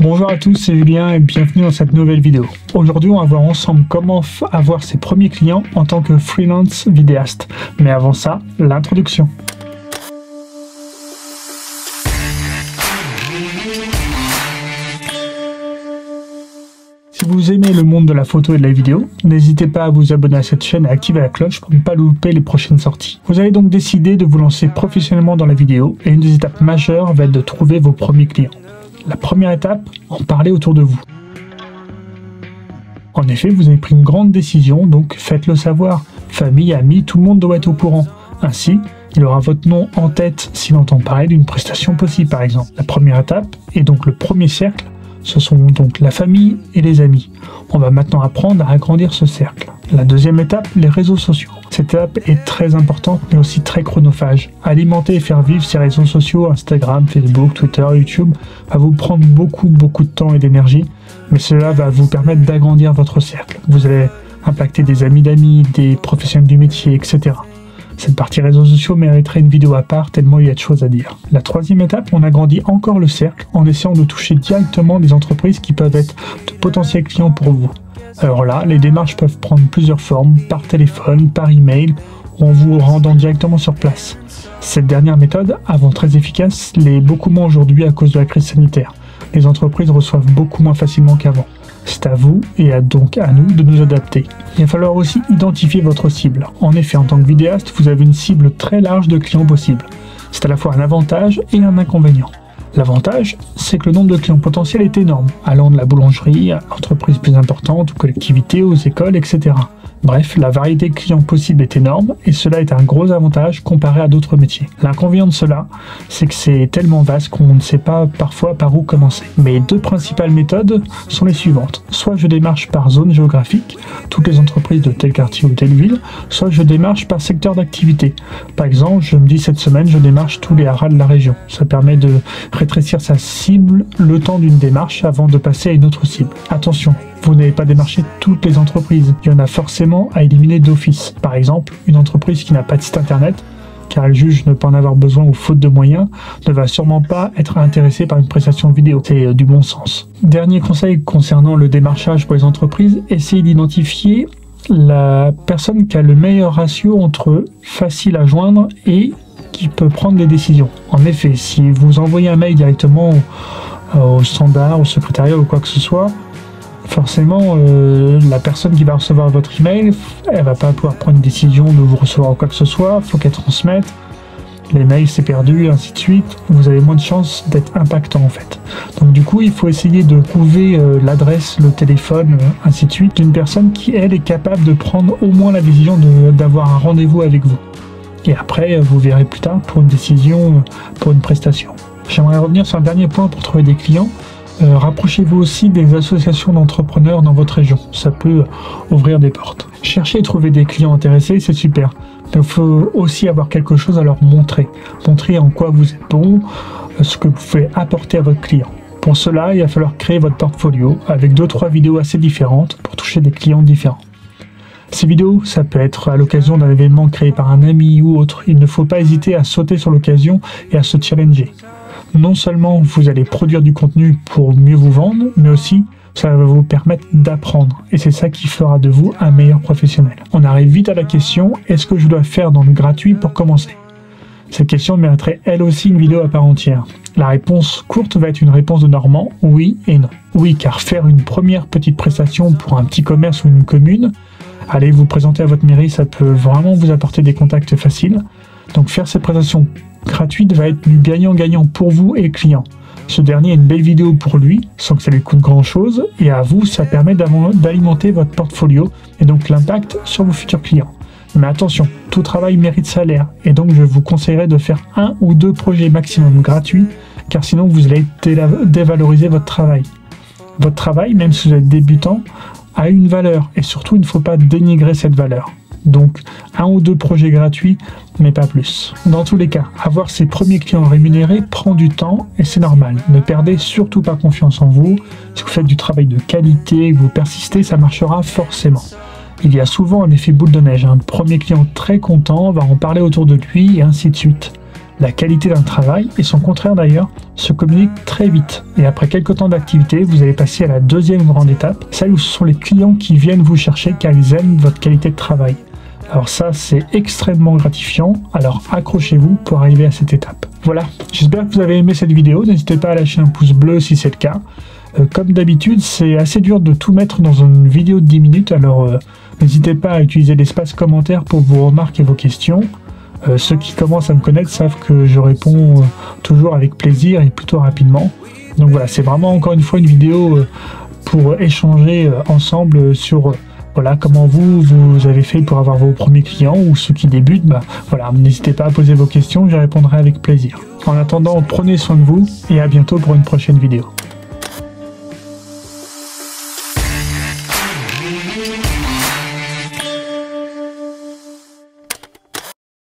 Bonjour à tous, c'est Julien et bienvenue dans cette nouvelle vidéo. Aujourd'hui, on va voir ensemble comment avoir ses premiers clients en tant que freelance vidéaste. Mais avant ça, l'introduction. Si vous aimez le monde de la photo et de la vidéo, n'hésitez pas à vous abonner à cette chaîne et à activer la cloche pour ne pas louper les prochaines sorties. Vous avez donc décidé de vous lancer professionnellement dans la vidéo et une des étapes majeures va être de trouver vos premiers clients. La première étape, en parler autour de vous. En effet, vous avez pris une grande décision, donc faites-le savoir. Famille, amis, tout le monde doit être au courant. Ainsi, il aura votre nom en tête s'il entend parler d'une prestation possible par exemple. La première étape, et donc le premier cercle, ce sont donc la famille et les amis. On va maintenant apprendre à agrandir ce cercle. La deuxième étape, les réseaux sociaux. Cette étape est très importante mais aussi très chronophage. Alimenter et faire vivre ces réseaux sociaux, Instagram, Facebook, Twitter, YouTube, va vous prendre beaucoup de temps et d'énergie, mais cela va vous permettre d'agrandir votre cercle. Vous allez impacter des amis d'amis, des professionnels du métier, etc. Cette partie réseaux sociaux mériterait une vidéo à part tellement il y a de choses à dire. La troisième étape, on agrandit encore le cercle en essayant de toucher directement des entreprises qui peuvent être de potentiels clients pour vous. Alors là, les démarches peuvent prendre plusieurs formes, par téléphone, par email, ou en vous rendant directement sur place. Cette dernière méthode, avant très efficace, l'est beaucoup moins aujourd'hui à cause de la crise sanitaire. Les entreprises reçoivent beaucoup moins facilement qu'avant. C'est à vous et donc à nous de nous adapter. Il va falloir aussi identifier votre cible. En effet, en tant que vidéaste, vous avez une cible très large de clients possibles. C'est à la fois un avantage et un inconvénient. L'avantage, c'est que le nombre de clients potentiels est énorme, allant de la boulangerie à l'entreprise plus importante, aux collectivités, aux écoles, etc. Bref, la variété de clients possibles est énorme et cela est un gros avantage comparé à d'autres métiers. L'inconvénient de cela, c'est que c'est tellement vaste qu'on ne sait pas parfois par où commencer. Mes deux principales méthodes sont les suivantes. Soit je démarche par zone géographique, toutes les entreprises de tel quartier ou telle ville, soit je démarche par secteur d'activité. Par exemple, je me dis cette semaine, je démarche tous les haras de la région. Ça permet de rétrécir sa cible le temps d'une démarche avant de passer à une autre cible. Attention, vous n'avez pas démarché toutes les entreprises. Il y en a forcément à éliminer d'office. Par exemple, une entreprise qui n'a pas de site internet, car elle juge ne pas en avoir besoin ou faute de moyens, ne va sûrement pas être intéressée par une prestation vidéo. C'est du bon sens. Dernier conseil concernant le démarchage pour les entreprises, essayez d'identifier la personne qui a le meilleur ratio entre facile à joindre et qui peut prendre des décisions. En effet, si vous envoyez un mail directement au standard, au secrétariat ou quoi que ce soit, forcément, la personne qui va recevoir votre email, elle va pas pouvoir prendre une décision de vous recevoir ou quoi que ce soit, il faut qu'elle transmette, les mails c'est perdu, ainsi de suite, vous avez moins de chances d'être impactant en fait. Donc du coup, il faut essayer de trouver l'adresse, le téléphone, ainsi de suite, d'une personne qui, elle, est capable de prendre au moins la décision d'avoir un rendez-vous avec vous. Et après, vous verrez plus tard pour une décision, pour une prestation. J'aimerais revenir sur un dernier point pour trouver des clients. Rapprochez-vous aussi des associations d'entrepreneurs dans votre région, ça peut ouvrir des portes. Chercher et trouver des clients intéressés, c'est super, mais il faut aussi avoir quelque chose à leur montrer. Montrer en quoi vous êtes bon, ce que vous pouvez apporter à votre client. Pour cela, il va falloir créer votre portfolio avec 2-3 vidéos assez différentes pour toucher des clients différents. Ces vidéos, ça peut être à l'occasion d'un événement créé par un ami ou autre. Il ne faut pas hésiter à sauter sur l'occasion et à se challenger. Non seulement vous allez produire du contenu pour mieux vous vendre, mais aussi ça va vous permettre d'apprendre. Et c'est ça qui fera de vous un meilleur professionnel. On arrive vite à la question, est-ce que je dois faire dans le gratuit pour commencer? Cette question mériterait elle aussi une vidéo à part entière. La réponse courte va être une réponse de Normand, oui et non. Oui, car faire une première petite prestation pour un petit commerce ou une commune, allez vous présenter à votre mairie, ça peut vraiment vous apporter des contacts faciles. Donc faire cette prestation gratuite va être du gagnant-gagnant pour vous et le client. Ce dernier a une belle vidéo pour lui, sans que ça lui coûte grand-chose, et à vous, ça permet d'alimenter votre portfolio et donc l'impact sur vos futurs clients. Mais attention, tout travail mérite salaire, et donc je vous conseillerais de faire 1 ou 2 projets maximum gratuits, car sinon vous allez dévaloriser votre travail. Votre travail, même si vous êtes débutant, a une valeur, et surtout il ne faut pas dénigrer cette valeur. Donc 1 ou 2 projets gratuits, mais pas plus. Dans tous les cas, avoir ses premiers clients rémunérés prend du temps et c'est normal. Ne perdez surtout pas confiance en vous. Si vous faites du travail de qualité et que vous persistez, ça marchera forcément. Il y a souvent un effet boule de neige. Un premier client très content va en parler autour de lui et ainsi de suite. La qualité d'un travail, et son contraire d'ailleurs, se communique très vite. Et après quelques temps d'activité, vous allez passer à la deuxième grande étape, celle où ce sont les clients qui viennent vous chercher car ils aiment votre qualité de travail. Alors ça, c'est extrêmement gratifiant, alors accrochez-vous pour arriver à cette étape. Voilà, j'espère que vous avez aimé cette vidéo, n'hésitez pas à lâcher un pouce bleu si c'est le cas. Comme d'habitude, c'est assez dur de tout mettre dans une vidéo de 10 minutes, alors n'hésitez pas à utiliser l'espace commentaire pour vos remarques et vos questions. Ceux qui commencent à me connaître savent que je réponds toujours avec plaisir et plutôt rapidement. Donc voilà, c'est vraiment encore une fois une vidéo pour échanger ensemble sur voilà, comment vous avez fait pour avoir vos premiers clients ou ceux qui débutent. Voilà, n'hésitez pas à poser vos questions, j'y répondrai avec plaisir. En attendant, prenez soin de vous et à bientôt pour une prochaine vidéo.